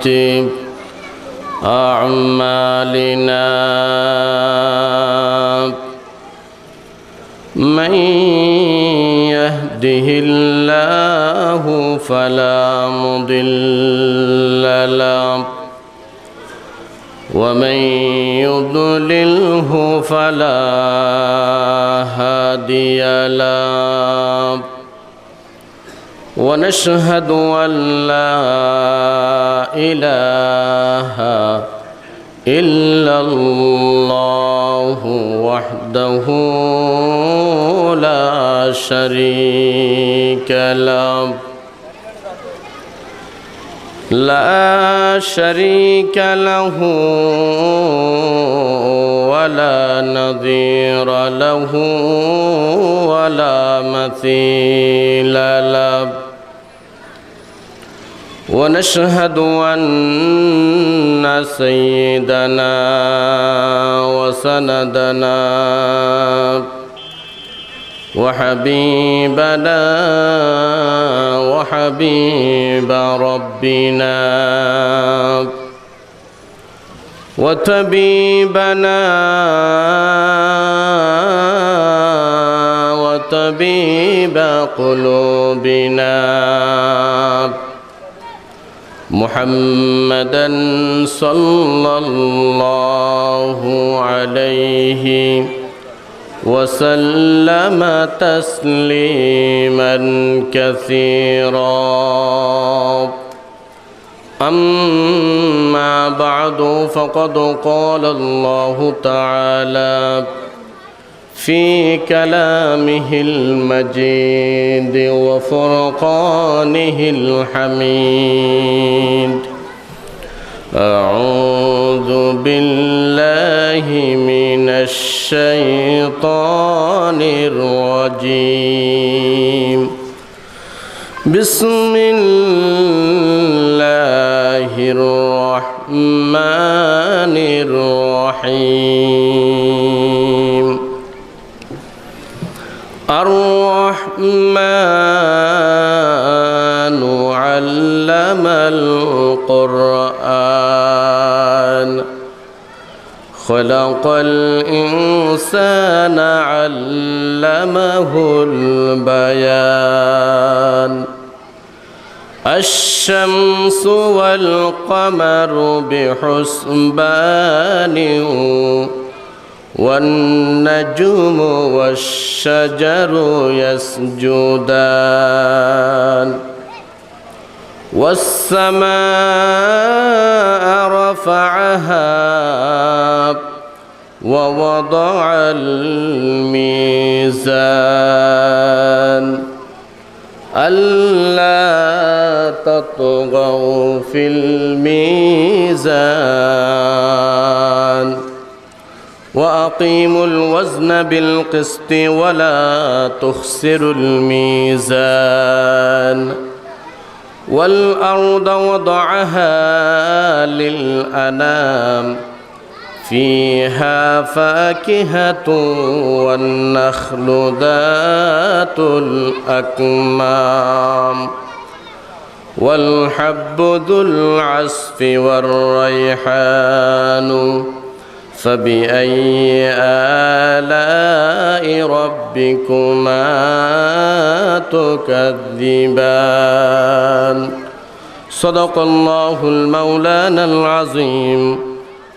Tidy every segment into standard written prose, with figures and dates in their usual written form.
سيئات أعمالنا من يهده الله فلا مضل له ومن يضلله فلا هادي له ونشهد أن لا إله إلا الله وحده لا شريك له ولا نظير له ولا مثيل له ونشهد أن سيدنا وسندنا وحبيبنا وحبيب ربنا وطبيبنا وطبيب قلوبنا محمدا صلى الله عليه وسلم تسليما كثيرا أما بعد فقد قال الله تعالى في كلامه المجيد وفرقانه الحميد أعوذ بالله من الشيطان الرجيم بسم الله الرحمن الرحيم الرحمن علم القرآن خلق الإنسان علمه البيان الشمس والقمر بحسبان والنجم والشجر يسجدان والسماء رفعها ووضع الميزان ألا تطغوا في الميزان وأقيموا الوزن بالقسط ولا تخسروا الميزان والأرض وضعها للأنام فيها فاكهة والنخل ذات الأكمام والحب ذو العصف والريحان فبأي آلاء ربكما تكذبان صدق الله المولانا العظيم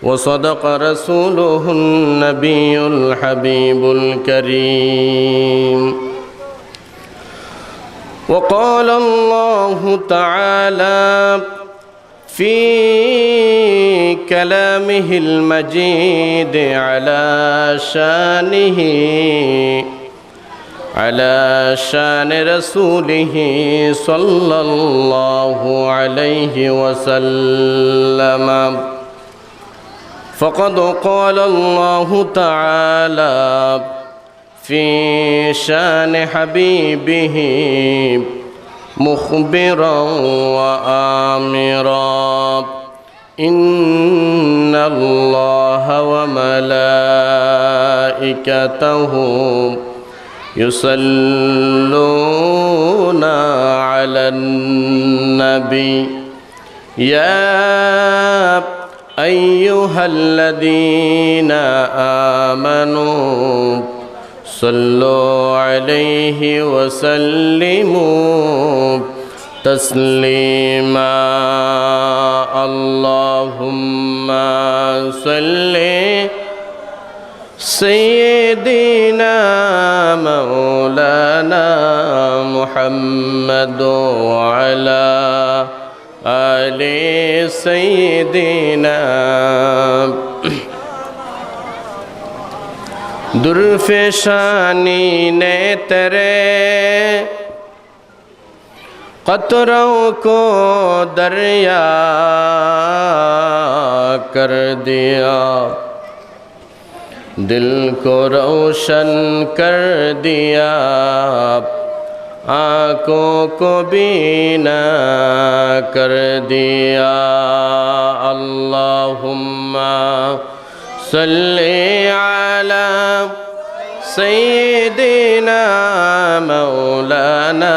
وصدق رسوله النبي الحبيب الكريم وقال الله تعالى في كلامه المجيد على شان رسوله صلى الله عليه وسلم فقد قال الله تعالى في شان حبيبه مخبرا وآمرا إن الله وملائكته يصلون على النبي يا أيها الذين آمنوا صلوا عليه وسلموا تسليما اللهم صل سيدنا مولانا محمد وعلى آل سيدنا दुर्फेशानी ने तेरे कतरों को दरिया कर दिया दिल को रोशन कर दिया आँखों को बीना कर दिया अल्लाहुम्मा सल्ली अला सय्यिदिना मौलाना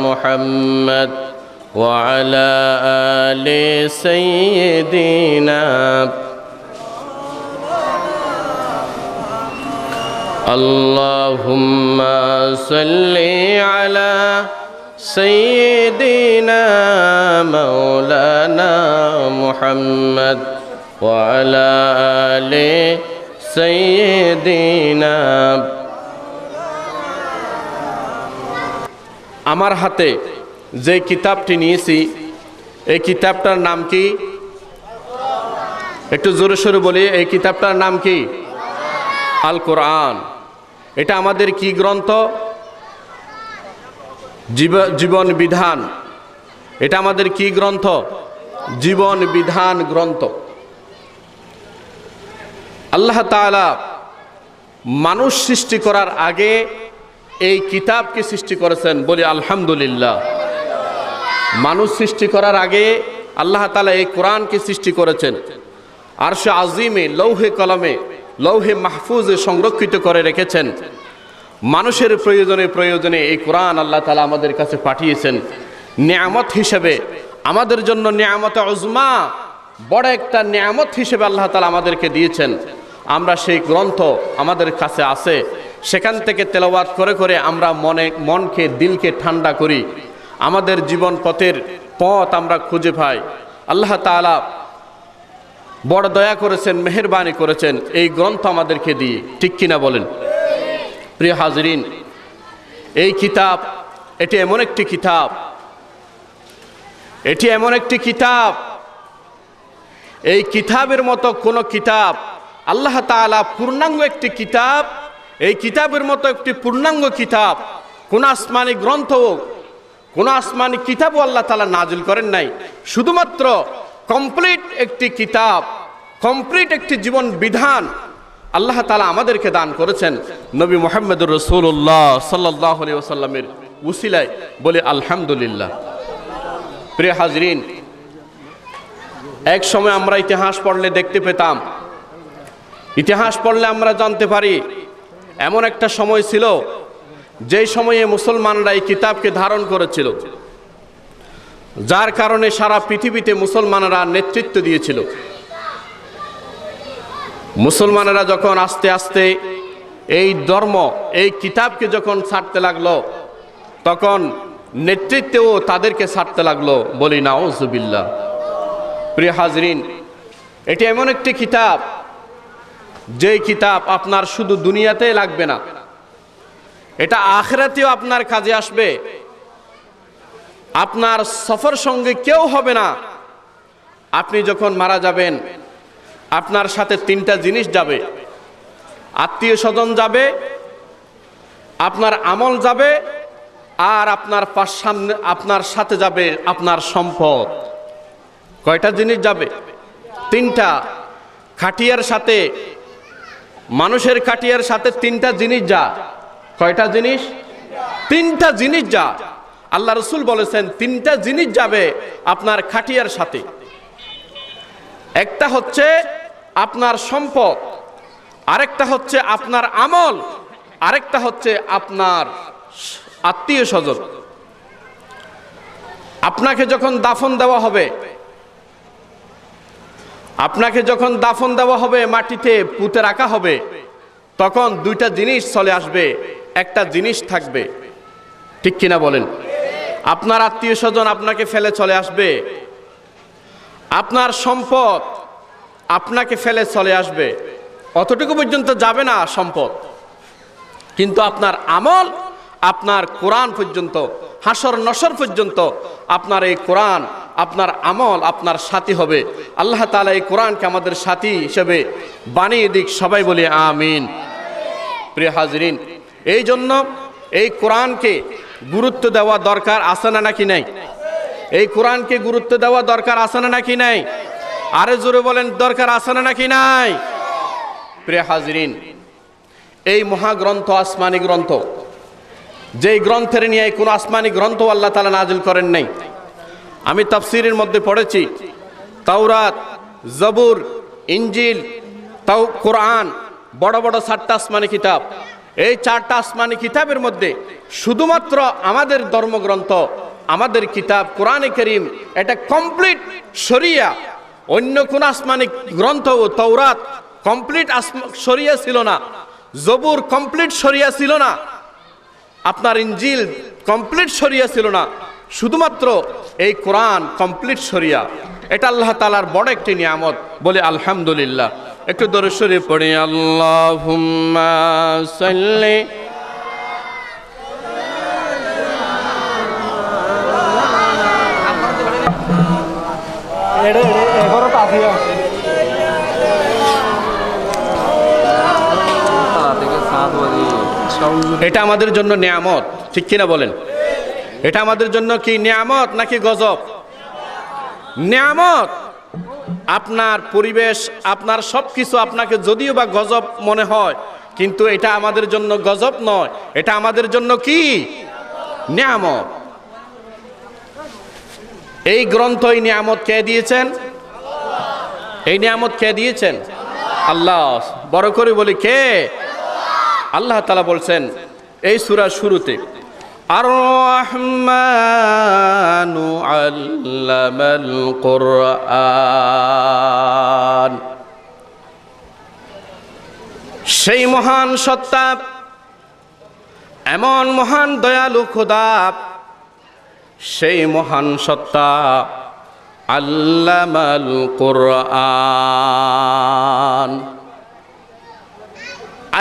मुहम्मद व अला आलि सय्यिदिना अल्लाहुम्मा सल्ली अला सय्यिदिना मौलाना मुहम्मद व अला आलि सय्यिदिना। আমার হাতে যে কিতাবটি নিয়েছি এই কিতাবটার নাম কি? একটু জোরে সোরে বলি, এই কিতাবটার নাম কি? আল কোরআন। এটা আমাদের কি গ্রন্থ? জীবন বিধান। এটা আমাদের কি গ্রন্থ? জীবন বিধান গ্রন্থ। আল্লাহ তাআলা মানুষ সৃষ্টি করার আগে এই কিতাবকে সৃষ্টি করেছেন, বলি আলহামদুলিল্লাহ। মানুষ সৃষ্টি করার আগে আল্লাহ তাআলা এই কোরআনকে সৃষ্টি করেছেন, আরশে আজিমে লৌহে কলমে লৌহে মাহফুজে সংরক্ষিত করে রেখেছেন। মানুষের প্রয়োজনে প্রয়োজনে এই কোরআন আল্লাহ তাআলা আমাদের কাছে পাঠিয়েছেন নিয়ামত হিসেবে, আমাদের জন্য নিয়ামতে উজমা, বড় একটা নিয়ামত হিসেবে আল্লাহ তাআলা আমাদেরকে দিয়েছেন। আমরা সেই গ্রন্থ আমাদের কাছে আছে, সেখান থেকে তেলাওয়াত করে করে আমরা মনকে দিলকে ঠান্ডা করি, আমাদের জীবন পথের পথ আমরা খুঁজে পাই। আল্লাহ তাআলা বড় দয়া করেছেন, মেহেরবানি করেছেন এই গ্রন্থ আমাদেরকে দিয়ে, ঠিক কিনা বলেন? প্রিয় হাজরিন, এই কিতাব এটি এমন একটি কিতাব, এটি এমন একটি কিতাব, এই কিতাবের মতো কোন কিতাব আল্লাহ তাআলা পূর্ণাঙ্গ একটি কিতাব, এই কিতাবের মতো একটি পূর্ণাঙ্গ কিতাব কোন আসমানি গ্রন্থ কোন আসমানি কিতাবও আল্লাহ তাআলা নাজিল করেন নাই। শুধুমাত্র কমপ্লিট একটি কিতাব, কমপ্লিট একটি জীবন বিধান আল্লাহ তাআলা আমাদেরকে দান করেছেন নবী মুহাম্মদুর রাসূলুল্লাহ সাল্লাল্লাহু আলাইহি ওয়াসাল্লামের উসিলায়, বলে আলহামদুলিল্লাহ। প্রিয় হাজরিন, এক সময় আমরা ইতিহাস পড়লে দেখতে পেতাম, ইতিহাস পড়লে আমরা জানতে পারি এমন একটা সময় ছিল যেই সময়ে মুসলমানরা এই কিতাবকে ধারণ করেছিল, যার কারণে সারা পৃথিবীতে মুসলমানরা নেতৃত্ব দিয়েছিল। মুসলমানেরা যখন আস্তে আস্তে এই ধর্ম এই কিতাবকে যখন ছাড়তে লাগলো, তখন নেতৃত্বেও তাদেরকে ছাড়তে লাগলো, বলি নাউজুবিল্লাহ। প্রিয় হাজরিন, এটি এমন একটি কিতাব যেই কিতাব আপনার শুধু দুনিয়াতেই লাগবে না, এটা আখিরাতেও আপনার কাজে আসবে। আপনার সফর সঙ্গে কেউ হবে না। আপনি যখন মারা যাবেন আপনার সাথে তিনটা জিনিস যাবে, আত্মীয় স্বজন যাবে, আপনার আমল যাবে, আর আপনার সাথে যাবে আপনার সম্পদ। কয়টা জিনিস যাবে? তিনটা। খাটিয়ার সাথে, মানুষের খাটিয়ার সাথে তিনটা জিনিস যা। কয়টা জিনিস? তিনটা জিনিস যা। আল্লাহ রাসূল বলেছেন তিনটা জিনিস যাবে আপনার খাটিয়ার সাথে। একটা হচ্ছে আপনার সম্পদ, আরেকটা হচ্ছে আপনার আমল, আরেকটা হচ্ছে আপনার আত্মীয় স্বজন। আপনাকে যখন দাফন দেওয়া হবে আপনাকে যখন দাফন দেওয়া হবে, মাটিতে পুঁতে রাখা হবে, তখন দুইটা জিনিস চলে আসবে, একটা জিনিস থাকবে, ঠিক কিনা বলেন? আপনার আত্মীয় স্বজন আপনাকে ফেলে চলে আসবে, আপনার সম্পদ আপনাকে ফেলে চলে আসবে, অতটুকু পর্যন্ত যাবে না সম্পদ, কিন্তু আপনার আমল, আপনার কোরআন পর্যন্ত, হাসর নসর পর্যন্ত আপনার এই কোরআন, আপনার আমল আপনার সাথী হবে। আল্লাহ তাআলা এই কোরআনকে আমাদের সাথী হিসেবে বানিয়ে দিক, সবাই বলি আমিন। প্রিয় হাজরিন, এই জন্য এই কোরআনকে গুরুত্ব দেওয়া দরকার আছে না নাকি নাই? এই কোরআনকে গুরুত্ব দেওয়া দরকার আছে না নাকি নাই? আরে জোরে বলেন, দরকার আছে না নাকি নাই? প্রিয় হাজরিন, এই মহাগ্রন্থ আসমানি গ্রন্থ, যেই গ্রন্থের নিয়ে কোনো আসমানি গ্রন্থ আল্লাহ তাআলা নাজিল করেন নাই। আমি তাফসীরের মধ্যে পড়েছি, তাওরাত, জবুর, ইনজিল, কোরআন, বড় বড় 4টা আসমানি কিতাব। এই 4টা আসমানি কিতাবের মধ্যে শুধুমাত্র আমাদের ধর্মগ্রন্থ, আমাদের কিতাব কোরআনে কারীম, এটা কমপ্লিট শরিয়া। অন্য কোন আসমানি গ্রন্থ, তাওরাত কমপ্লিট শরিয়া ছিল না, জবুর কমপ্লিট শরিয়া ছিল না, আপনার ইনজিল কমপ্লিট শরিয়া ছিল না, শুধুমাত্র এই কোরআন কমপ্লিট শরিয়া। এটা আল্লাহ তাআলার বড় একটি নিয়ামত, বলে আলহামদুলিল্লাহ। একটু দরুদ শরীফ পড়ি, আল্লাহুম্মা সাল্লি। এটা আমাদের জন্য নিয়ামত, ঠিক কিনা বলেন? এটা আমাদের জন্য কি নিয়ামত নাকি গজব? নিয়ামত। আপনার পরিবেশ, আপনার সবকিছু আপনাকে যদিও বা গজব মনে হয়, কিন্তু এটা আমাদের জন্য গজব নয়, এটা আমাদের জন্য কি? নিয়ামত। এই গ্রন্থ, এই নিয়ামত কে দিয়েছেন? এই নিয়ামত কে দিয়েছেন? আল্লাহ। বড় করে বলি, কে? আল্লাহ তাআলা বলছেন এই সূরার শুরুতে, আর রহমানু আল্লামাল কুরআন। সেই মহান সত্তা, এমন মহান দয়ালু খোদা, সেই মহান সত্তা আল্লামাল কুরআন,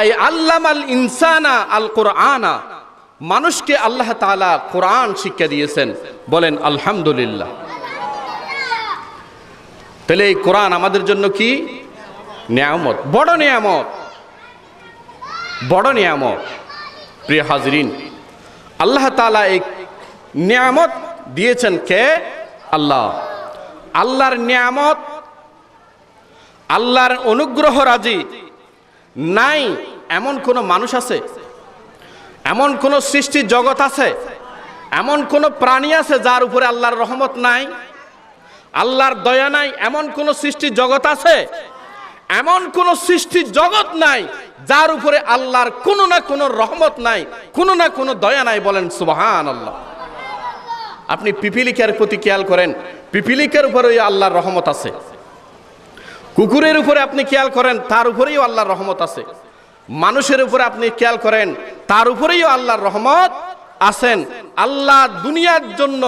আই আল্লামাল ইনসানা আল কুরআনা। মানুষকে আল্লাহ তাআলা কোরআন শিক্ষা দিয়েছেন, বলেন আলহামদুলিল্লাহ। তাহলে এই কোরআন আমাদের জন্য কি? নিয়ামত, বড় নিয়ামত, বড় নিয়ামত। প্রিয় হাজরিন, আল্লাহ তাআলা এই নিয়ামত দিয়েছেন কে? আল্লাহ। আল্লাহর নিয়ামত, আল্লাহর অনুগ্রহ রাজি নাই এমন কোন মানুষ আছে? এমন কোন সৃষ্টি জগৎ আছে? এমন কোন প্রাণী আছে যার উপরে আল্লাহর রহমত নাই, আল্লাহর দয়া নাই? এমন কোন সৃষ্টি জগৎ আছে? এমন কোন সৃষ্টি জগৎ নাই যার উপরে আল্লাহর কোন না কোন রহমত নাই, কোন না কোন দয়া নাই, বলেন সুবহানাল্লাহ। আপনি পিপিলিকার প্রতি খেয়াল করেন, পিপিলিকার উপরে আল্লাহর রহমত আছে। কুকুরের উপরে আপনি খেয়াল করেন, তার উপরেই আল্লাহর রহমত আছে। মানুষের উপরে আপনি খেয়াল করেন, তার উপরেই আল্লাহর রহমত আছেন। আল্লাহ দুনিয়ার জন্য,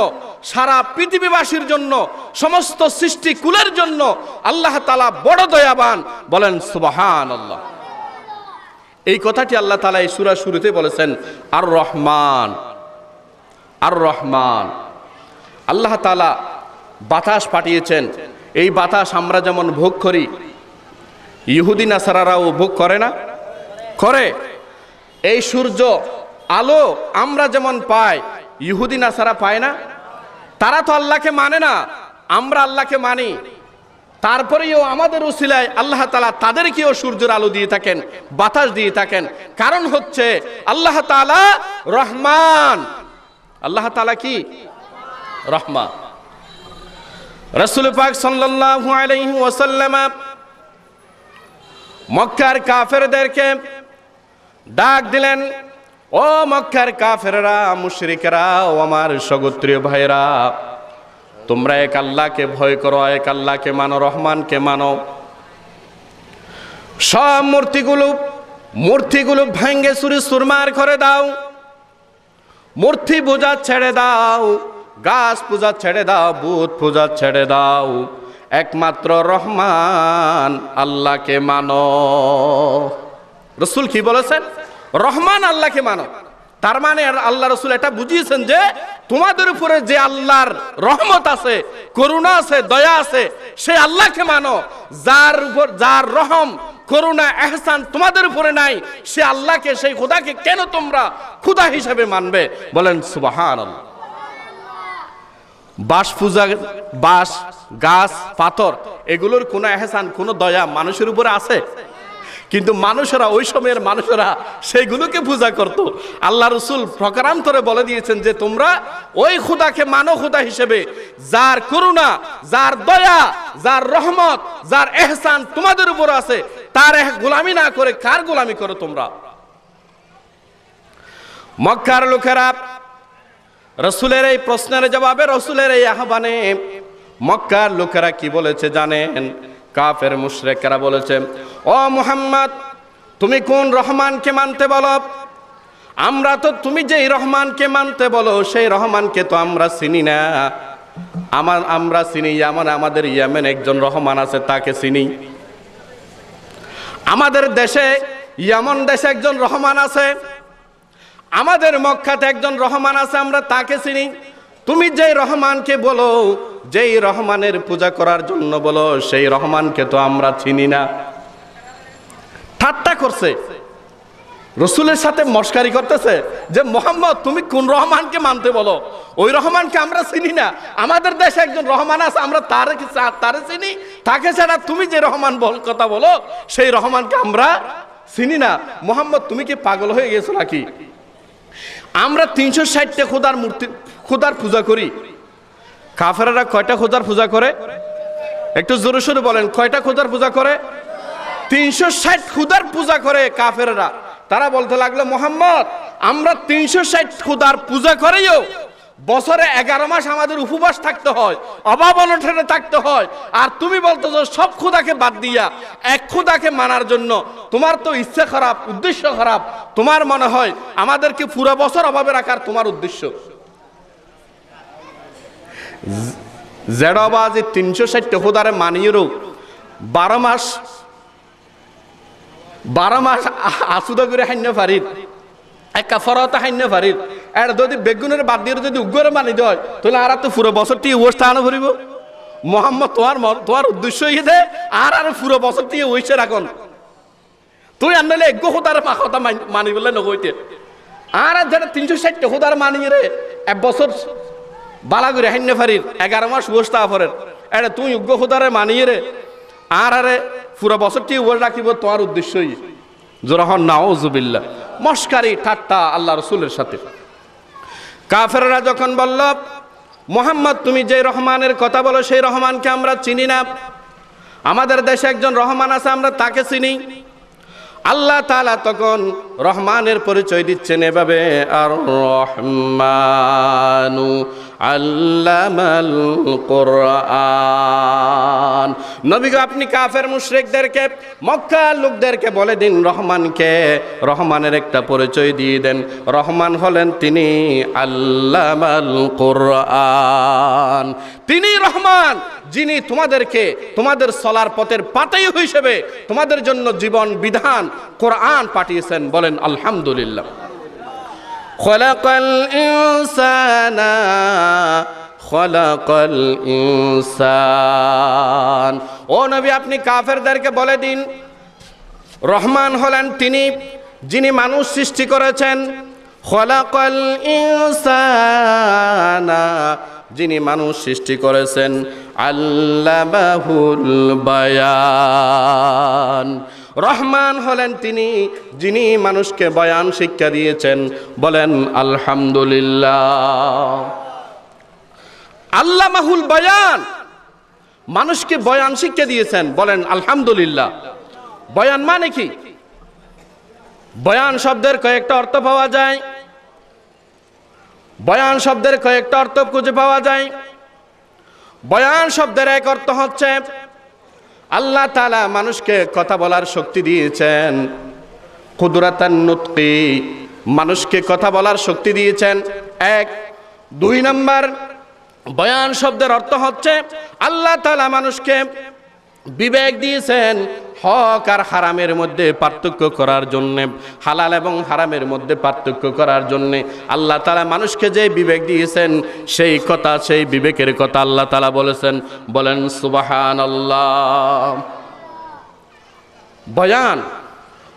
সারা পৃথিবীবাসীর জন্য, সমস্ত সৃষ্টি কুলের জন্য আল্লাহ তাআলা বড় দয়াবান, বলেন সুবহানাল্লাহ। এই কথাটি আল্লাহ তাআলা এই সূরা শুরুতে বলেছেন, আর রহমান। আর রহমান, আল্লাহ তাআলা বাতাস পাঠিয়েছেন। এই বাতাস আমরা যেমন ভোগ করি, ইহুদি নাসারারাও ভোগ করে না? করে। এই সূর্য আলো আমরা যেমন পাই, ইহুদি নাসারা পায় না? তারা তো আল্লাহকে মানে না, আমরা আল্লাহকে মানি। তারপরেও আমাদের উসিলায় আল্লাহ তাআলা তাদেরকেও সূর্যের আলো দিয়ে থাকেন, বাতাস দিয়ে থাকেন। কারণ হচ্ছে আল্লাহ তাআলা রহমান। আল্লাহ তাআলা কি? রহমান। রাসূল পাক সাল্লাল্লাহু আলাইহি ওয়াসাল্লাম মক্কার কাফেরদেরকে ডাক দিলেন, ও মক্কার কাফেররা, মুশরিকরা, ও আমার সগোত্রীয় ভাইরা, তোমরা এক আল্লাহকে ভয় করো, এক আল্লাহকে মানো, রহমানকে মানো। সব মূর্তিগুলো ভেঙ্গে চুরি চুরমার করে দাও, মূর্তি পূজা ছেড়ে দাও, গাছ পূজা ছেড়ে দাও, বুত পূজা ছেড়ে দাও, একমাত্র রহমান আল্লাহকে মানো। রসুল কি বলেছেন? রহমান আল্লাহকে মানো। তার মানে আল্লাহ রসুল এটা বুঝিয়েছেন যে তোমাদের উপরে যে আল্লাহর রহমত আছে, করুণা আছে, দয়া আছে, সেই আল্লাহকে মানো। যার রহম, করুণা, এহসান তোমাদের উপরে নাই, সে আল্লাহকে, সেই খোদাকে কেন তোমরা খোদা হিসেবে মানবে? বলেন সুবহানাল্লাহ। বাঁশ, গাছ, পাথর, এগুলোর কোনো এহসান, কোনো দয়া মানুষের উপরে আছে? কিন্তু মানুষেরা, ওই সময়ের মানুষেরা সেইগুলোকে পূজা করত। আল্লাহ রসুল প্রকারান্তরে বলে দিয়েছেন যে তোমরা ওই খোদাকে মানো খোদা হিসেবে, যার করুণা, যার দয়া, যার রহমত, যার এহসান তোমাদের উপর আছে, তার গোলামি না করে কার গোলামি করো তোমরা? মক্কার লোকেরা রসুলের এই প্রশ্নের জবাবে, রসুলের এই আহ্বানে মক্কার লোকেরা কি বলেছে জানেন? কাফের মুশরিকরা বলেছে, ও মুহাম্মদ, তুমি কোন রহমানকে মানতে বলো? আমরা তো তুমি যেই রহমানকে মানতে বলো সেই রহমানকে তো আমরা চিনি না। আমরা চিনি আমাদের ইয়েমেন একজন রহমান আছে, তাকে চিনি। আমাদের দেশে, ইয়েমন দেশে একজন রহমান আছে। আমাদের মক্কাতে একজন রহমান আছে, আমরা তাকে চিনি। তুমি যেই রহমানকে বলো, যেই রহমানের পূজা করার জন্য বলো, সেই রহমানকে তো আমরা চিনি না। ঠাট্টা করছে, রসুলের সাথে মস্কারি করতেছে যে মুহাম্মদ, তুমি কোন রহমানকে মানতে বলো? ওই রহমানকে আমরা চিনি না। আমাদের দেশে একজন রহমান আছে, আমরা তারে চিনি। তাকে ছাড়া তুমি যে রহমান কথা বলো, সেই রহমানকে আমরা চিনি না। মুহাম্মদ, তুমি কি পাগল হয়ে গেছো নাকি? আমরা 360টা খোদার পূজা করি। কাফেররা কয়টা খোদার পূজা করে? একটু জোরে সোরে বলেন, কয়টা খোদার পূজা করে? 360 খোদার পূজা করে কাফেররা। তারা বলতে লাগলো, মুহাম্মদ, আমরা 360 খোদার পূজা করেও বছরে 11 মাস আমাদের উপবাস থাকতে হয়, অভাব অনটনে থাকতে হয়, আর তুমি বলতেছো সব খোদাকে বাদ দিয়া এক খোদাকে মানার জন্য তোমার তো ইচ্ছা খারাপ, উদ্দেশ্য খারাপ। তোমার মনে হয় আমাদেরকে পুরো বছর অভাবে রাখার তোমার উদ্দেশ্য। জেডবাজি 360 খোদারে মানিয়েরও 12 মাস আসুদা করে হান্য ফারিদ, একা ফরতা হান্য ফারিদ। আর যদি বেগুনের বাদ দিয়ে যদি উগ্রে মানি দেয়, তাহলে আর তো পুরো বছরটি ওষটা আনা ফুরিব। মোহাম্মদ, তোমার উদ্দেশ্য ইয়ে দে, আর পুরো বছরটি ওইসে রাখন। তুই আনলে এক খোদার কথা মানি বলে নগইতে, আর যেটা 360 খোদার মানিয়ে রে এক বছর বালা করে হান্য ফারিদ, 11 মাস ওষটা ফরের। এটা তুই উগ্র খোদারে মানিয়ে রে, আর পুরো বছরটি ওর রাখিব তোমার উদ্দেশ্যই। জোরাহন নাউজুবিল্লাহ। মস্কারি, ঠাট্টা আল্লাহ রসুলের সাথে। কাফেররা যখন বলল, মুহাম্মদ, তুমি যে রহমানের কথা বলো সেই রহমানকে আমরা চিনি না। আমাদের দেশে একজন রহমান আছে, আমরা তাকে চিনি। আল্লাহ তাআলা তখন রহমানের পরিচয় দিচ্ছেন এভাবে, আর রহমানু আল্লামাল কুরআন। নবী গো, আপনি কাফের মুশরিকদেরকে, মক্কার লোকদেরকে বলে দিন রহমানকে, রহমানের একটা পরিচয় দিয়ে দেন। রহমান হলেন তিনি আল্লামাল কুরআন। তিনি রহমান, যিনি তোমাদেরকে তোমাদের চলার পথের পাথেয় হিসেবে তোমাদের জন্য জীবন বিধান কোরআন পাঠিয়েছেন। বলেন আলহামদুলিল্লাহ। খলাকাল ইনসান। ও নবী, আপনি কাফেরদেরকে বলে দিন রহমান হলেন তিনি, যিনি মানুষ সৃষ্টি করেছেন। খলাকাল ইনসানা, যিনি মানুষ সৃষ্টি করেছেন। আল্লামাহুল বায়ান। রহমান হলেন তিনি, যিনি মানুষকে বয়ান শিক্ষা দিয়েছেন। বলেন আলহামদুলিল্লাহ। আল্লামাহুল বায়ান, মানুষকে বয়ান শিক্ষা দিয়েছেন। বলেন আলহামদুলিল্লাহ। বয়ান মানে কি? বয়ান শব্দের কয়েকটা অর্থ পাওয়া যায়। বয়ান শব্দের কয়েকটা অর্থ খুঁজে পাওয়া যায়। বয়ান শব্দের এক অর্থ হচ্ছে আল্লাহ তাআলা মানুষকে কথা বলার শক্তি দিয়েছেন, কুদরাতান নুতকি, মানুষকে কথা বলার শক্তি দিয়েছেন। এক। 2 নাম্বার, বয়ান শব্দের অর্থ হচ্ছে আল্লাহ তাআলা মানুষকে বিবেক দিয়েছেন হক আর হারামের মধ্যে পার্থক্য করার জন্যে, হালাল এবং হারামের মধ্যে পার্থক্য করার জন্যে আল্লাহ তাআলা মানুষকে যে বিবেক দিয়েছেন সেই কথা, সেই বিবেকের কথা আল্লাহ তাআলা বলেছেন। বলেন সুবহানাল্লাহ।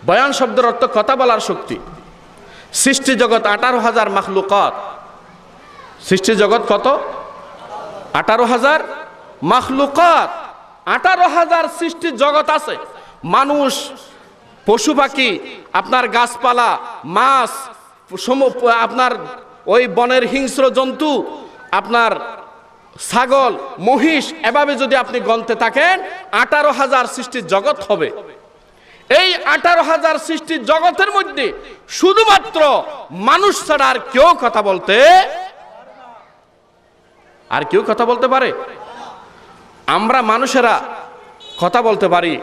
বয়ান শব্দের অর্থ কথা বলার শক্তি। সৃষ্টি জগৎ 18,000 মাখলুকাত। সৃষ্টি জগৎ কত? 18,000 মাখলুকাত। 18,000 সৃষ্টির জগৎ আছে। মানুষ, পশু পাখি, আপনার গাছপালা, মাছ, আপনার ওই বনের হিংস্র জন্তু, আপনার ছাগল, মহিষ, এভাবে যদি আপনি গণতে থাকেন 18,000 সৃষ্টির জগৎ হবে। এই 18,000 সৃষ্টির জগতের মধ্যে শুধুমাত্র মানুষ ছাড়া আর কেউ কথা বলতে পারে? আমরা মানুষেরা কথা বলতে পারি।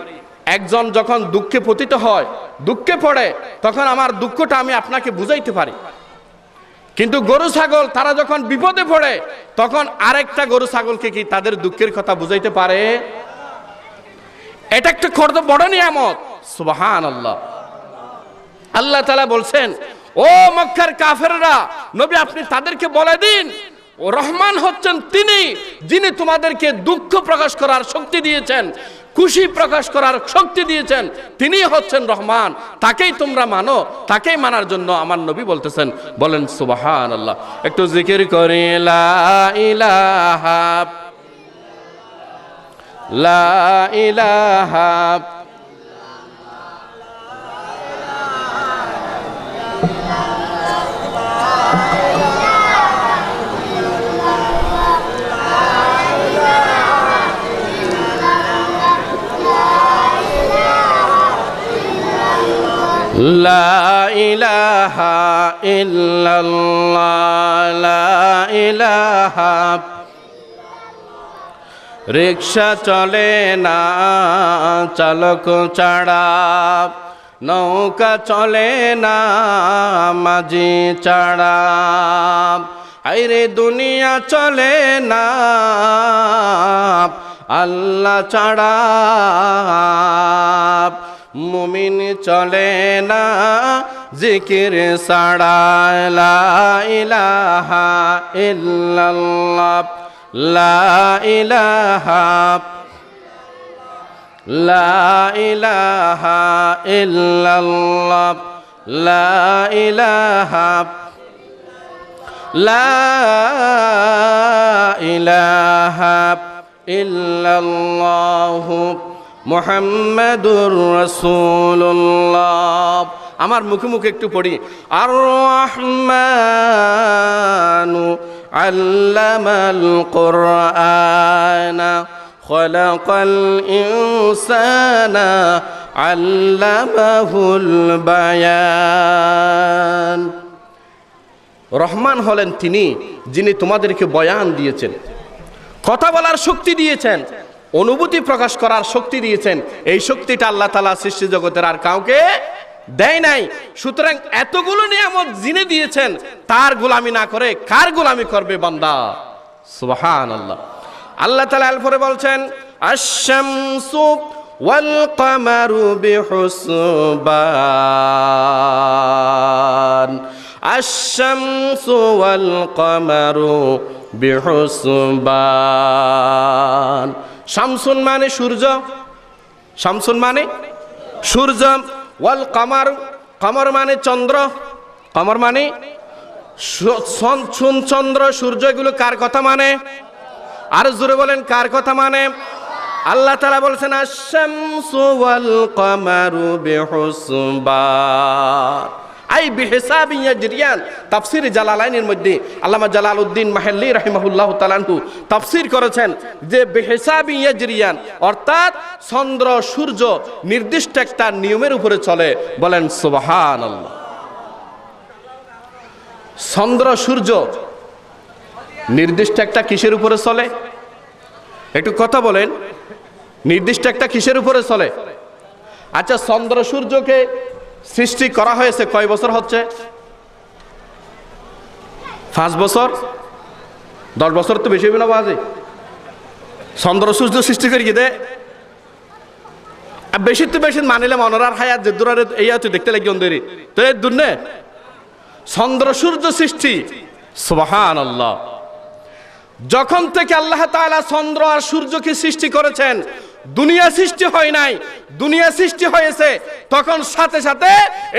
একজন যখন দুঃখে পতিত হয়, দুঃখে পড়ে, তখন আমার দুঃখটা আমি আপনাকে বুঝাইতে পারি। কিন্তু গরু ছাগল তারা যখন বিপদে পড়ে তখন আরেকটা গরু ছাগলকে কি তাদের দুঃখের কথা বুঝাইতে পারে? এটা একটা বড় নিয়ামত। সুবহানাল্লাহ। আল্লাহ তাআলা বলছেন, ও মক্কার কাফেররা, নবী আপনি তাদেরকে বলে দিন, ও রহমান হচ্ছেন তিনি যিনি তোমাদেরকে দুঃখ প্রকাশ করার শক্তি দিয়েছেন, খুশি প্রকাশ করার শক্তি দিয়েছেন, তিনি হচ্ছেন রহমান, তাকেই তোমরা মানো। তাকেই মানার জন্য আমার নবী বলতেছেন। বলেন সুবহানাল্লাহ। একটু জিকির করি, লা ইলাহা লা ইলাহা লা ইলাহা ইল্লাল্লাহ, লা ইলাহা। রিকশা চলে না চালক ছাড়া, নৌকা চলে না মাঝি ছাড়া, আইরে দুনিয়া চলে না আল্লাহ ছাড়া, মুমিন চলে না জিকির ছাড়া। লা ইলাহা ইল্লাল্লাহ, লা ইলাহা লা ইলাহা ইল্লাল্লাহ, লা ইলাহা লা ইলাহা ইল্লাল্লাহ মুহাম্মাদুর রাসূলুল্লাহ। আমার মুখে মুখে একটু পড়ি। আর রহমানু আল্লামাল কুরআনা খলাকাল ইনসানা আল্লামাহুল বায়ান। রহমান হলেন তিনি যিনি তোমাদেরকে বয়ান দিয়েছেন, কথা বলার শক্তি দিয়েছেন, অনুভূতি প্রকাশ করার শক্তি দিয়েছেন। এই শক্তিটা আল্লাহ তাআলা সৃষ্টি জগতের আর কাউকে দেয় নাই। সুতরাং এতগুলো নিয়ামত যিনি দিয়েছেন তার গোলামি না করে কার গোলামি করবে বান্দা? সুবহানাল্লাহ। আল্লাহ তাআলা এরপরে বলছেন, আশ-শামসু ওয়াল কামারু বিহুসবান, আশ-শামসু ওয়াল কামারু বিহুসবান। শামসুন মানে সূর্য, শামসুন মানে সূর্য, ওয়াল কামার, কামার মানে চন্দ্র, কামার মানে চন্দ্র সূর্য, এগুলো কার কথা মানে? আর জোরে বলেন কার কথা মানে? আল্লাহ তাআলা বলছেন, আশ-শামসু ওয়াল কামারু বিহুসবান, আই বিহিসাবিন ইয়াজরিয়ান। তাফসীর জালালাইনের মধ্যে আল্লামা জালালউদ্দিন মাহল্লী রাহিমাহুল্লাহ তাআলা তাফসীর করেছেন যে বিহিসাবিন ইয়াজরিয়ান অর্থাৎ চন্দ্র সূর্য নির্দিষ্ট একটা নিয়মের উপরে চলে। বলেন সুবহানাল্লাহ। চন্দ্র সূর্য নির্দিষ্ট একটা কিসের উপরে চলে? একটু কথা বলেন, নির্দিষ্ট একটা কিসের উপরে চলে? আচ্ছা, চন্দ্র সূর্যকে সৃষ্টি করা হয়েছে কয় বছর হচ্ছে? 5 বছর, 10 বছর তো বেশি হবে না বাজে? চন্দ্র সূর্য সৃষ্টি করি দে বেশি তো বেশি মানিলে মনোরার হায়াত যে দূরে এই তুই দেখতে লাগি অন্ধেরি তো এর দূর নে চন্দ্র সূর্য সৃষ্টি। সুবহানাল্লাহ। যখন থেকে আল্লাহ তাআলা চন্দ্র আর সূর্যকে সৃষ্টি করেছেন, দুনিয়া সৃষ্টি হয় নাই, দুনিয়া সৃষ্টি হয়েছে তখন সাথে সাথে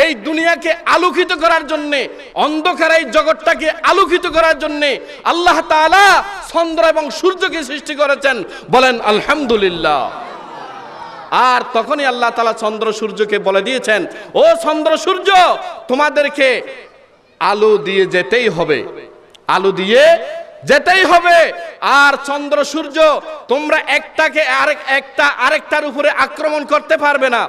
এই দুনিয়াকে আলোকিত করার জন্য, অন্ধকার এই জগৎটাকে আলোকিত করার জন্য আল্লাহ তাআলা চন্দ্র এবং সূর্যকে সৃষ্টি করেছেন। বলেন আলহামদুলিল্লাহ। আর তখনই আল্লাহ তাআলা চন্দ্র সূর্যকে বলে দিয়েছেন, ও চন্দ্র সূর্য, তোমাদেরকে আলো দিয়ে যেতেই হবে, আলো দিয়ে যেতেই হবে। আর চন্দ্র সূর্য তোমরা একটাকে আরেকটার উপরে আক্রমণ করতে পারবে না।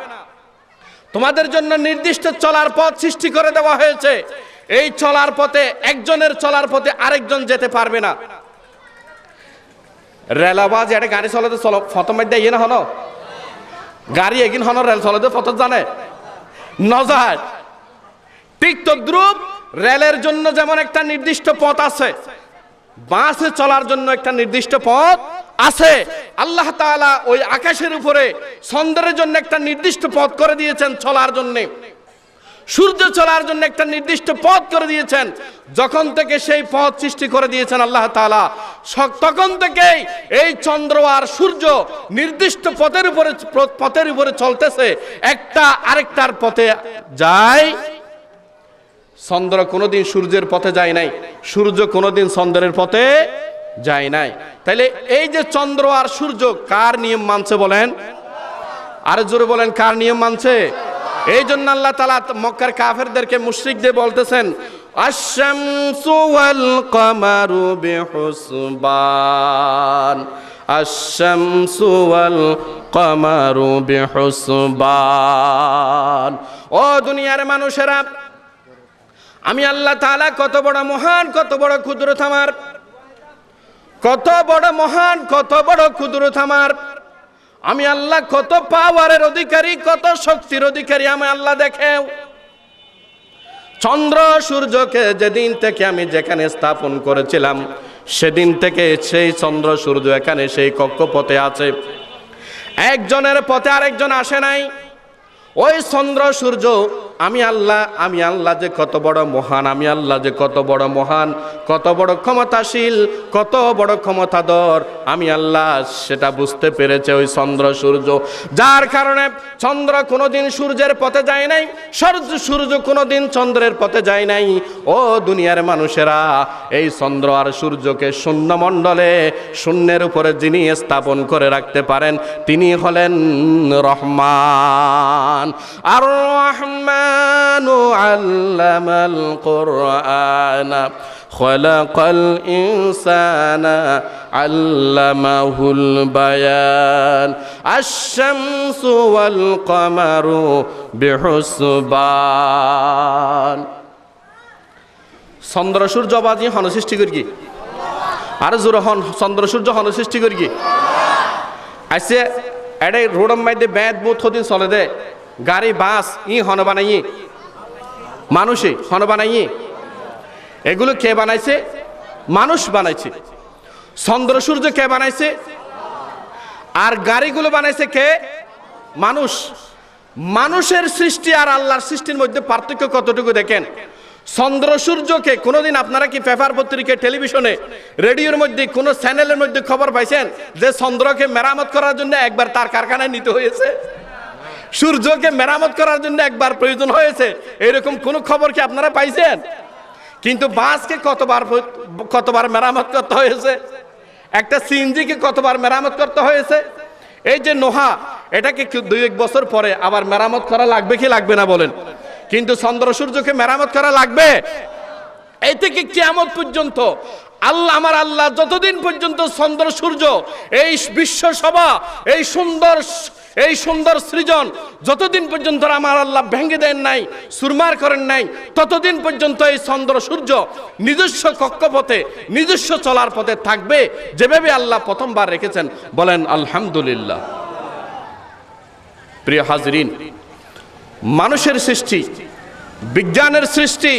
তোমাদের জন্য নির্দিষ্ট চলার পথ সৃষ্টি করে দেওয়া হয়েছে। এই চলার পথে, একজনের চলার পথে আরেকজন যেতে পারবে না। রেলাবাজ এটা গাড়ি চলাতে ফটো মার দেয় না, হনো গাড়ি এগিন হন রেল চলাতে ফটো জানে নজার। ঠিক তদ্রুপ রেলের জন্য যেমন একটা নির্দিষ্ট পথ আছে, বাসে চলার জন্য একটা নির্দিষ্ট পথ আছে। আল্লাহ তাআলা ওই আকাশের উপরে চন্দ্রের জন্য একটা নির্দিষ্ট পথ করে দিয়েছেন চলার জন্য, সূর্য চলার জন্য একটা নির্দিষ্ট পথ করে দিয়েছেন। যখন থেকে সেই পথ সৃষ্টি করে দিয়েছেন আল্লাহ তাআলা, তখন থেকেই এই চন্দ্র আর সূর্য নির্দিষ্ট পথের উপরে চলতেছে, একটা আরেকটার পথে যায়। চন্দ্র কোনোদিন সূর্যের পথে যায় নাই, সূর্য কোনোদিন চন্দ্রের পথে যায় নাই। তাইলে এই যে চন্দ্র আর সূর্য কার নিয়ম মানছে বলেন? আর জোরে বলেন, কার নিয়ম মানছে? এই জন্য আল্লাহ তাআলা মক্কার কাফেরদেরকে, মুশরিকদের বলতেছেন, আশ-শামসু ওয়াল কমারু বিহুসবান, আশ-শামসু ওয়াল কমারু বিহুসবান। ও দুনিয়ার মানুষেরা, আমি আল্লাহ তাআলা কত বড় মহান, কত বড় কুদরত আমার, কত বড় মহান, কত বড় কুদরত আমার। আমি আল্লাহ কত পাওয়ারের অধিকারী, কত শক্তির অধিকারী আমি আল্লাহ। দেখেও চন্দ্র সূর্যকে যেদিন থেকে আমি যেখানে স্থাপন করেছিলাম, সেদিন থেকে সেই চন্দ্র সূর্য এখানে সেই কক্ষপথে আছে, একজনের পথে আরেকজন আসে নাই। ওই চন্দ্র সূর্য আমি আল্লাহ যে কত বড় মহান, আমি আল্লাহ যে কত বড় মহান, কত বড় ক্ষমতাশীল, কত বড় ক্ষমতাধর, আমি আল্লাহ সেটা বুঝতে পেরেছে ওই চন্দ্র সূর্য। যার কারণে চন্দ্র কোনোদিন সূর্যের পথে যায় নাই, সূর্য কোনোদিন চন্দ্রের পথে যায় নাই। ও দুনিয়ার মানুষেরা, এই চন্দ্র আর সূর্যকে শূন্য মণ্ডলে, শূন্যের উপরে যিনি স্থাপন করে রাখতে পারেন, তিনি হলেন রহমান। আর রহমানু আল্লামাল কুরআনা খলাকাল ইনসানা আল্লামাহুল বায়ান, আশ-শামসু ওয়াল কমারু বিহুসবান। চন্দ্র সূর্য বাজি হন সৃষ্টি করি কি? আর জোরে হন, চন্দ্র সূর্য হন সৃষ্টি করি কি? আইসে এটাই রোডের মধ্যে ব্যাট বুথ হদিন চলে দে, গাড়ি বাস হন বানাই, মানুষই হন বানাই। এগুলো কে বানাইছে? মানুষ বানাইছে। চন্দ্র সূর্য কে বানাইছে? আর গাড়িগুলো বানাইছে কে? মানুষ। মানুষের সৃষ্টি আর আল্লাহর সৃষ্টির মধ্যে পার্থক্য কতটুকু দেখেন। চন্দ্র সূর্যকে কোনোদিন আপনারা কি পেপার পত্রিকায়, টেলিভিশনে, রেডিওর মধ্যে, কোনো চ্যানেলের মধ্যে খবর পাইছেন যে চন্দ্রকে মেরামত করার জন্য একবার তার কারখানায় নিতে হয়েছে? সূর্যকে মেরামত করার জন্য একবার প্রয়োজন হয়েছে, এরকম কোনো খবর কি আপনারা পাইছেন? কিন্তু বাসকে কতবার মেরামত করতে হয়েছে, একটা সিএনজিকে কতবার মেরামত করতে হয়েছে। এই যে নোহা, এটাকে 2-1 বছর পরে আবার মেরামত করা লাগবে কি লাগবে না বলেন? কিন্তু চন্দ্র সূর্যকে মেরামত করা লাগবে। এই থেকে কিয়ামত পর্যন্ত আমার আল্লাহ যতদিন পর্যন্ত চন্দ্র সূর্য, এই বিশ্ব সভা, এই সুন্দর এই সুন্দর সৃজন যতদিন পর্যন্ত আমার আল্লাহ ভেঙে দেন নাই, সুরমার করেন নাই, ততদিন পর্যন্ত এই চন্দ্র সূর্য নিজস্ব কক্ষপথে, নিজস্ব চলার পথে থাকবে, যেভাবে আল্লাহ প্রথমবার রেখেছেন। বলেন আলহামদুলিল্লাহ। প্রিয় হাজরিন, মানুষের সৃষ্টি, বিজ্ঞানের সৃষ্টি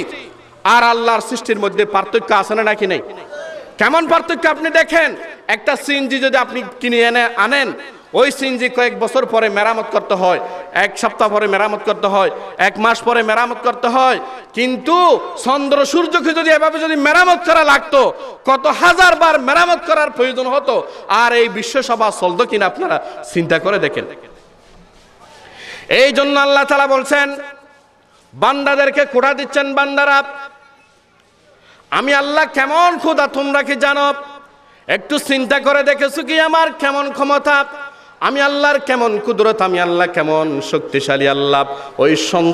আর আল্লাহর সৃষ্টির মধ্যে পার্থক্য আছে না নাকি নেই? কেমন পার্থক্য আপনি দেখেন। একটা সিএনজি যদি আপনি কিনে আনেন, ওই সিএনজি কয়েক বছর পরে মেরামত করতে হয়, এক সপ্তাহ পরে মেরামত করতে হয়, এক মাস পরে মেরামত করতে হয়। কিন্তু চন্দ্র সূর্যকে যদি এভাবে যদি মেরামত করা লাগতো, কত হাজার বার মেরামত করার প্রয়োজন হতো। আর এই বিশ্বসভা চলতো কিনা আপনারা চিন্তা করে দেখেন। এই জন্য আল্লাহ তাআলা বলছেন, বান্দাদেরকে খোঁড়া দিচ্ছেন, বান্দারা আমি আল্লাহ কেমন খোদা তোমরা কি জানো? একটু চিন্তা করে দেখেছো কি আমার কেমন ক্ষমতা, আমি আল্লাহর কেমন কুদরত, আমি আল্লাহ কেমন শক্তিশালী আল্লাহ। ওই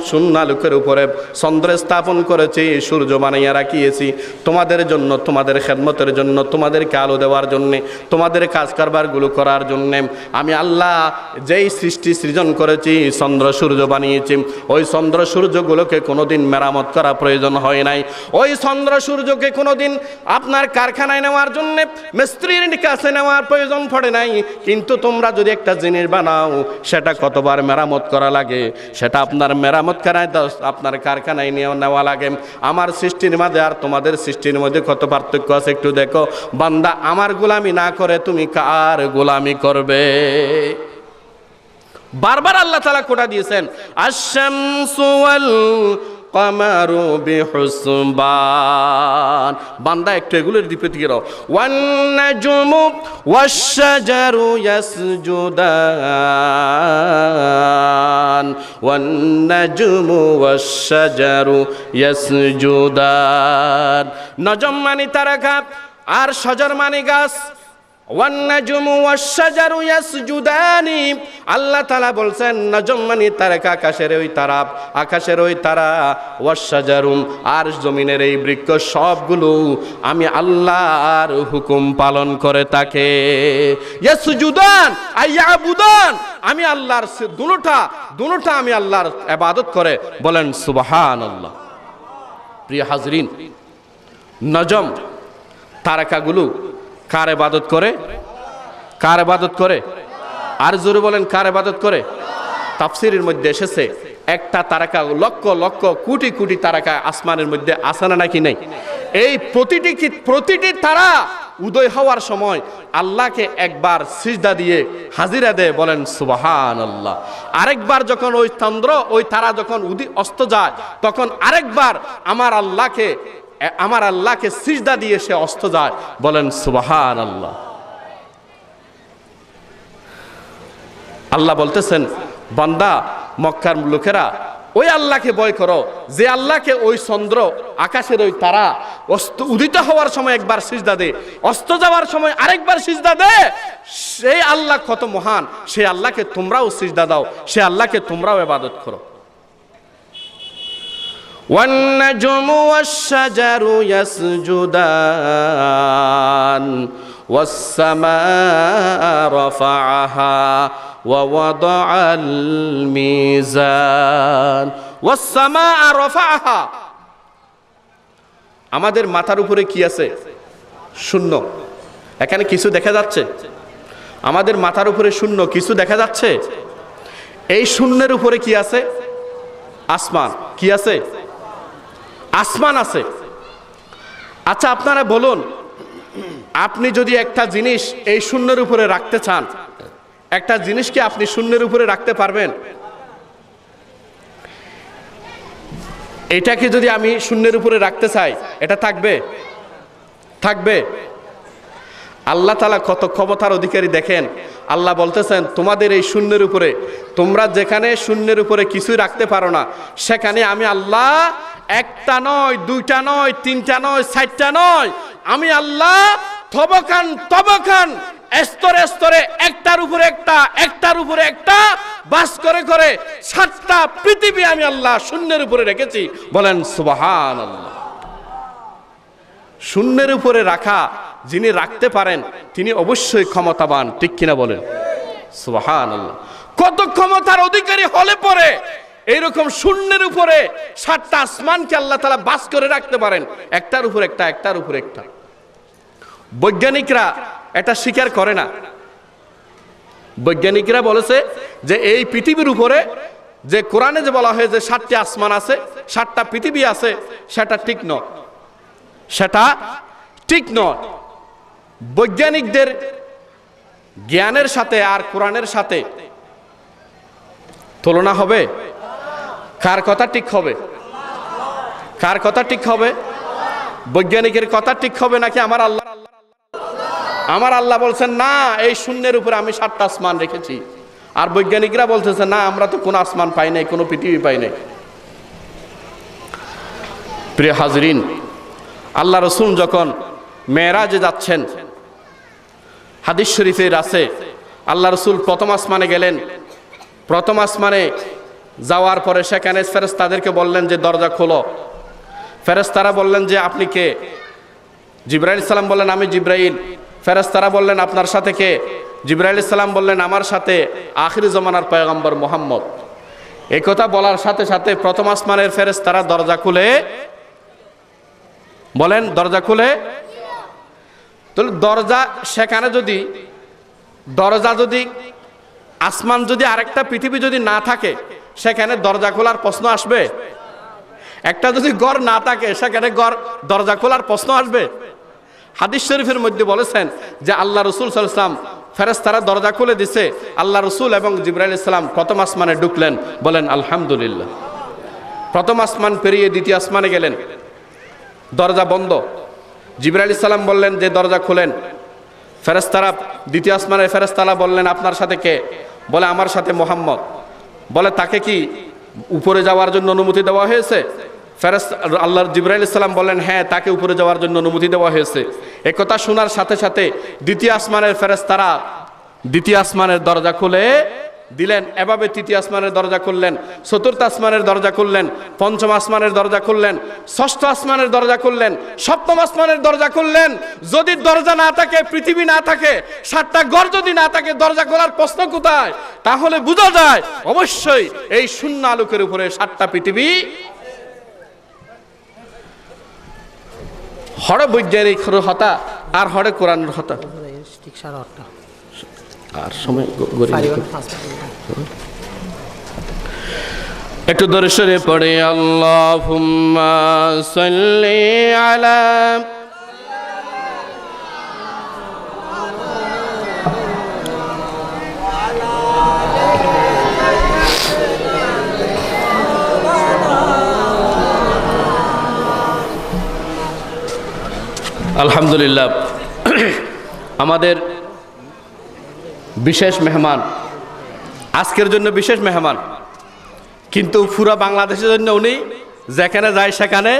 শূন্য আলোকের উপরে চন্দ্র স্থাপন করেছি, সূর্য বানাইয়া রাখিয়েছি তোমাদের জন্য, তোমাদের খেদমতের জন্য, তোমাদেরকে আলো দেওয়ার জন্যে, তোমাদের কাজ কারবারগুলো করার জন্যে। আমি আল্লাহ যেই সৃষ্টি সৃজন করেছি, চন্দ্র সূর্য বানিয়েছি, ওই চন্দ্র সূর্যগুলোকে কোনোদিন মেরামত করা প্রয়োজন হয় নাই। ওই চন্দ্র সূর্যকে কোনোদিন আপনার কারখানায় নেওয়ার জন্যে, মিস্ত্রির কাছে নেওয়ার প্রয়োজন পড়ে নাই। কিন্তু তোমরা যদি একটা জিনিস বানাও, সেটা কতবার মেরামত করা লাগে, সেটা আপনার মেরামত করায় আপনার কারখানায় নিয়ে নেওয়া লাগে। আমার সৃষ্টির মধ্যে আর তোমাদের সৃষ্টির মধ্যে কত পার্থক্য আছে একটু দেখো। বান্দা আমার গোলামি না করে তুমি কার গোলামি করবে? বারবার আল্লাহ তাআলা কোটা দিয়েছেন, আশ-শামসু ওয়াল কামারু বিহুসবান। বান্দা একটু এগুলোর দিকে গেল। One নাজমু ওয়াশ-শাজারু ইয়াসজুদান, one নাজমু ওয়াশ-শাজারু ইয়াসজুদান। নজম মানে তারকা আর শাজার মানে গাছ। ওয়ান নাজমু ওয়াশ-শাজারু ইয়াসজুদানি, আল্লাহ তাআলা বলছেন নজম মানে তারকা, আকাশের ওই তারা, আকাশের ওই তারা, ওয়াশ-শাজারু আর জমিনের এই বৃক্ষ, সবগুলো আমি আল্লাহর হুকুম পালন করে থাকে। ইয়াসজুদান আইয়াবুদান, আমি আল্লাহর দুটোটা আমি আল্লাহর ইবাদত করে। বলেন সুবহানাল্লাহ। প্রিয় হাজরিন, নজম তারকাগুলো কার ইবাদত করে? কার ইবাদত করে? আর জোরে বলেন, কার ইবাদত করে? তাফসীরের মধ্যে এসেছে, একটা তারকা লক্ষ লক্ষ কোটি কোটি তারকা আসমানের মধ্যে আছে না নাকি নেই? এই প্রতিটি তারা উদয় হওয়ার সময় আল্লাহকে একবার সিজদা দিয়ে হাজিরা দেয়। বলেন সুবহানাল্লাহ। আরেকবার যখন ওই চন্দ্র, ওই তারা যখন অস্ত যায়, তখন আরেকবার আমার আল্লাহকে সিজদা দিয়ে সে অস্ত যায়। বলেন সুবহানাল্লাহ। আল্লাহ বলতেছেন, বান্দা মক্কার লোকেরা ওই আল্লাহকে ভয় করো, যে আল্লাহকে ওই চন্দ্র, আকাশের ওই তারা উদিত হওয়ার সময় একবার সিজদা দে, অস্ত যাওয়ার সময় আরেকবার সিজদা দে। সেই আল্লাহ কত মহান, সেই আল্লাহকে তোমরাও সিজদা দাও, সেই আল্লাহকে তোমরাও ইবাদত করো। والنجم والشجر يسجدان والسماء رفعها ووضع الميزان والسماء رفعها। আমাদের মাথার উপরে কি আছে? শূন্য। এখানে কিছু দেখা যাচ্ছে? আমাদের মাথার উপরে শূন্য, কিছু দেখা যাচ্ছে? এই শূন্যের উপরে কি আছে? আসমান। কি আছে? আসমান আছে। আচ্ছা আপনারা বলুন, আপনি যদি একটা জিনিস এই শূন্যের উপরে রাখতে চান, একটা জিনিসকে আপনি শূন্যের উপরে রাখতে পারবেন? এটাকে যদি আমি শূন্যের উপরে রাখতে চাই, এটা থাকবে? থাকবে? আল্লাহ তাআলা কত ক্ষমতার অধিকারী দেখেন। আল্লাহ বলতেছেন, তোমাদের এই শূন্যের উপরে, তোমরা যেখানে শূন্যের উপরে কিছুই রাখতে পারো না, সেখানে আমি আল্লাহ একটা নয়, দুইটা নয়, তিনটা নয়, চারটা নয়, আমি আল্লাহ তবকান স্তরে স্তরে একটার উপরে একটা, একটার উপরে একটা বাস করে করে 7টা পৃথিবী আমি আল্লাহ শূন্যের উপরে রেখেছি। বলেন সুবহানাল্লাহ। শূন্যের উপরে রাখা যিনি রাখতে পারেন, তিনি অবশ্যই ক্ষমতাবান, ঠিক কিনা বলেন? সুবহানাল্লাহ। কত ক্ষমতার অধিকারী হলে পরে এইরকম শূন্যের উপরে 7টা আসমানকে আল্লাহ তাআলা বাস করে রাখতে পারেন, একটার উপর একটা, একটার উপর একটা। বৈজ্ঞানিকরা এটা স্বীকার করে না। বৈজ্ঞানিকরা বলেছে যে এই পৃথিবীর উপরে যে কোরআনে যে বলা হয় যে 7টি আসমান আছে, 7টা পৃথিবী আছে, সেটা ঠিক নয়, সেটা ঠিক নয়। বৈজ্ঞানিকদের জ্ঞানের সাথে আর কোরআনের সাথে তুলনা হবে? কার কথা ঠিক হবে? কার কথা ঠিক হবে? বৈজ্ঞানিকের কথা ঠিক হবে নাকি আমার আল্লাহ? আমার আল্লাহ বলছেন না, এই শূন্যের উপরে আমি 7টা আসমান রেখেছি। আর বৈজ্ঞানিকরা বলতেছে না, আমরা তো কোনো আসমান পাই নাই, কোনো পৃথিবী পাই নাই। প্রিয় হাজরিন, আল্লাহ রসুল যখন মেরাজে যাচ্ছেন, হাদিস শরীফের আছে আল্লাহ রসুল প্রথম আসমানে গেলেন। প্রথম আসমানে যাওয়ার পরে সেখানে ফেরেশতাদেরকে বললেন যে দরজা খোলো। ফেরেশতারা বললেন যে আপনি কে? জিবরাইল সালাম বললেন আমি জিবরাইল। ফেরেশতারা বললেন আপনার সাথে কে? জিবরাইল সালাম বললেন আমার সাথে আখিরি জমানার পয়গম্বর মুহাম্মদ। এই কথা বলার সাথে সাথে প্রথম আসমানের ফেরেশতারা দরজা খুলে বলেন, দরজা খুলে। তো দরজা সেখানে যদি আসমান যদি আরেকটা পৃথিবী যদি না থাকে, সেখানে দরজা খোলার প্রশ্ন আসবে? একটা যদি ঘর না থাকে, সেখানে দরজা খোলার প্রশ্ন আসবে? হাদিস শরীফের মধ্যে বলেছেন যে আল্লাহ রসুল সাল্লাল্লাহু আলাইহি ওয়াসাল্লাম ফেরেশতারা দরজা খুলে দিছে, আল্লাহ রসুল এবং জিবরাইল সালাম প্রথম আসমানে ঢুকলেন। বলেন আলহামদুলিল্লাহ। প্রথম আসমান পেরিয়ে দ্বিতীয় আসমানে গেলেন, দরজা বন্ধ। জিবরাইল সালাম বললেন যে দরজা খুলেন। ফেরেশতারা দ্বিতীয় আসমানের ফেরেশতারা বললেন আপনার সাথে কে? বলে আমার সাথে মুহাম্মদ। বলে তাকে কি উপরে যাওয়ার জন্য অনুমতি দেওয়া হয়েছে? আল্লাহর জিবরাইল সালাম বললেন হ্যাঁ, তাকে উপরে যাওয়ার জন্য অনুমতি দেওয়া হয়েছে। একথা শোনার সাথে সাথে দ্বিতীয় আসমানের ফেরেশতারা দ্বিতীয় আসমানের দরজা খুলে দিলেন। এভাবে তৃতীয় আসমানের দরজা খুললেন, চতুর্থ আসমানের দরজা খুললেন, পঞ্চম আসমানের দরজা খুললেন, ষষ্ঠ আসমানের দরজা খুললেন, সপ্তম আসমানের দরজা খুললেন। যদি দরজা না থাকে, পৃথিবী না থাকে, 7টা ঘর যদি না থাকে, দরজা খোলার প্রশ্ন কোথায়? তাহলে বোঝা যায় অবশ্যই এই শূন্য আলোকের উপরে 7টা পৃথিবী। হড়ে বৈজ্ঞানিক হতা আর হড়ে কোরআনের হতা। আর সময় একটু দর্শনে পড়ে আল্লাহুম্মা সাল্লি আলা আলহামদুলিল্লাহ। আমাদের বিশেষ মেহমান, আজকের জন্য বিশেষ মেহমান, কিন্তু পুরো বাংলাদেশের জন্য উনি যেখানে যায় সেখানে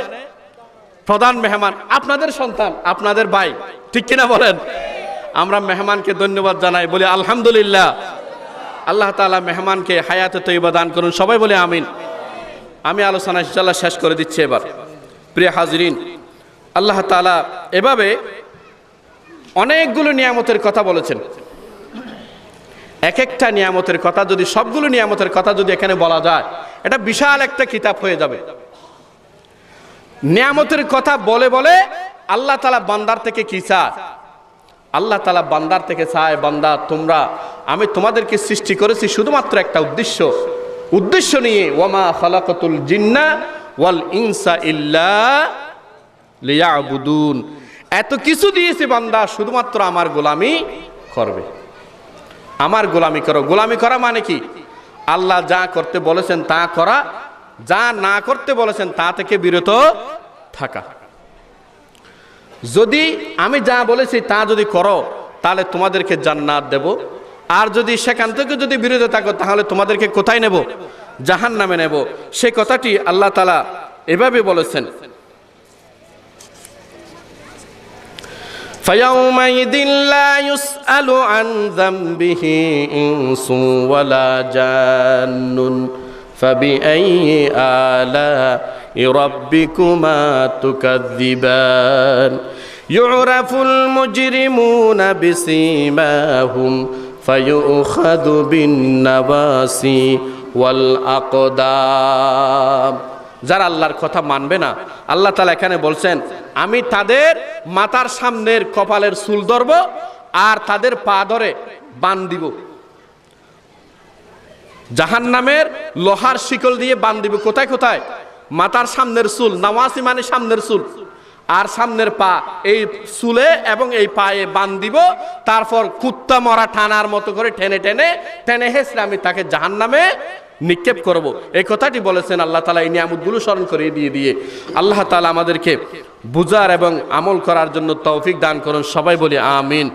প্রধান মেহমান। আপনাদের সন্তান, আপনাদের ভাই, ঠিক কিনা বলেন? আমরা মেহমানকে ধন্যবাদ জানাই, বলি আলহামদুলিল্লাহ। আল্লাহ তাআলা মেহমানকে হায়াতে তৈয়বা দান করুন, সবাই বলে আমিন। আমি আলোচনা ইনশাআল্লাহ শেষ করে দিচ্ছি এবার। প্রিয় হাজরিন, আল্লাহ তাআলা এভাবে অনেকগুলো নিয়ামতের কথা বলেছেন। এক একটা নিয়ামতের কথা যদি, সবগুলো নিয়ামতের কথা যদি এখানে বলা যায়, এটা বিশাল একটা কিতাব হয়ে যাবে। নিয়ামতের কথা বলে বলে আল্লাহ তাআলা বান্দার থেকে কি চায়? আল্লাহ তাআলা বান্দার থেকে চায়, বান্দা তোমরা, আমি তোমাদেরকে সৃষ্টি করেছি শুধুমাত্র একটা উদ্দেশ্য নিয়ে। ওয়ামা খালাকাতুল জিন্না ওয়াল ইনসা ইল্লা লিয়াবুদুন। এত কিছু দিয়েছি বান্দা, শুধুমাত্র আমার গোলামি করবে, আমার গোলামি করো। গোলামি করা মানে কি? আল্লাহ যা করতে বলেছেন তা করা, যা না করতে বলেছেন তা থেকে বিরত থাকা। যদি আমি যা বলেছি তা যদি করো, তাহলে তোমাদেরকে জান্নাত দেব। আর যদি সেখান থেকে যদি বিরত থাকো, তাহলে তোমাদেরকে কোথায় নেব? জাহান্নামে নেব। সে কথাটি আল্লাহ তাআলা এভাবে বলেছেন, فَيَوْمَئِذٍ لَا يُسْأَلُ عَنْ ذَنبِهِ إِنسٌ وَلَا جَانٌّ فَبِأَيِّ آلَاءِ رَبِّكُمَا تُكَذِّبَانِ يُعْرَفُ الْمُجْرِمُونَ بِسِيمَاهُمْ ফায়ুখাযু বিন-নাওয়াসি ওয়াল আকদাম। যারা আল্লাহর কথা মানবে না, আল্লাহ তাআলা এখানে বলছেন আমি তাদের মাথার সামনের কপালের চুল ধরব আর তাদের পা ধরে বান দিব। জাহান্নামের লোহার শিকল দিয়ে বান দিব। কোথায় কোথায়? মাথার সামনের চুল, নাওয়াসি মানে সামনের চুল, আর সামনের পা, এই চুলে এবং এই পায়ে বান দিব। তারপর কুত্তা মরা টানার মতো করে টেনে টেনে টেনে হেসলে আমি তাকে জাহান্নামে নিক্ষেপ করব। এই কথাটি বলেছেন আল্লাহ তাআলা এই নিয়ামতগুলো স্মরণ করিয়ে দিয়ে আল্লাহ তাআলা আমাদেরকে বুঝার এবং আমল করার জন্য তৌফিক দান করুন। সবাই বলি আমিন।